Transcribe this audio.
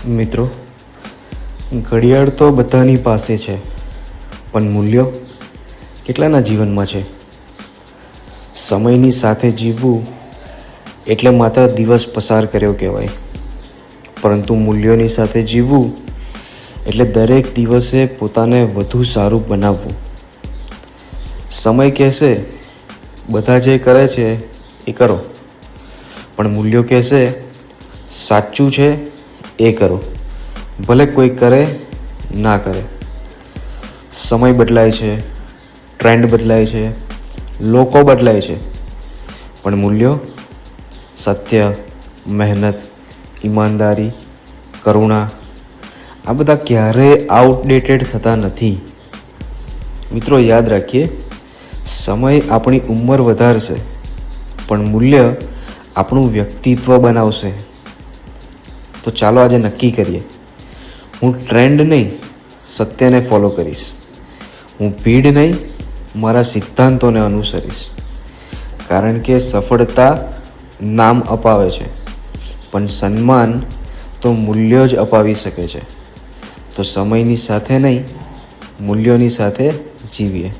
મિત્રો, ઘડિયાળ તો બધાની પાસે છે, પણ મૂલ્યો કેટલાના જીવનમાં છે? સમયની સાથે જીવવું એટલે માત્ર દિવસ પસાર કર્યો કહેવાય, પરંતુ મૂલ્યોની સાથે જીવવું એટલે દરેક દિવસે પોતાને વધુ સારું બનાવવું. સમય કહેશે બધા જે કરે છે એ કરો, પણ મૂલ્યો કહેશે સાચું છે એ કરો, ભલે કોઈ કરે ના કરે. સમય બદલાય છે, ટ્રેન્ડ બદલાય છે, લોકો બદલાય છે, પણ મૂલ્યો સત્ય, મહેનત, ઈમાનદારી, કરુણા આ બધા ક્યારેય આઉટડેટેડ થતા નથી. મિત્રો, યાદ રાખીએ, સમય આપણી ઉંમર વધારશે, પણ મૂલ્ય આપણું વ્યક્તિત્વ બનાવશે. તો ચાલો આજે નક્કી કરીએ, હું ટ્રેન્ડ નહીં સત્યને ફોલો કરીશ. હું ભીડ નહીં મારા સિદ્ધાંતોને અનુસરીશ. કારણ કે સફળતા નામ અપાવે છે, પણ સન્માન તો મૂલ્યો જ અપાવી શકે છે. તો સમયની સાથે નહીં, મૂલ્યોની સાથે જીવીએ.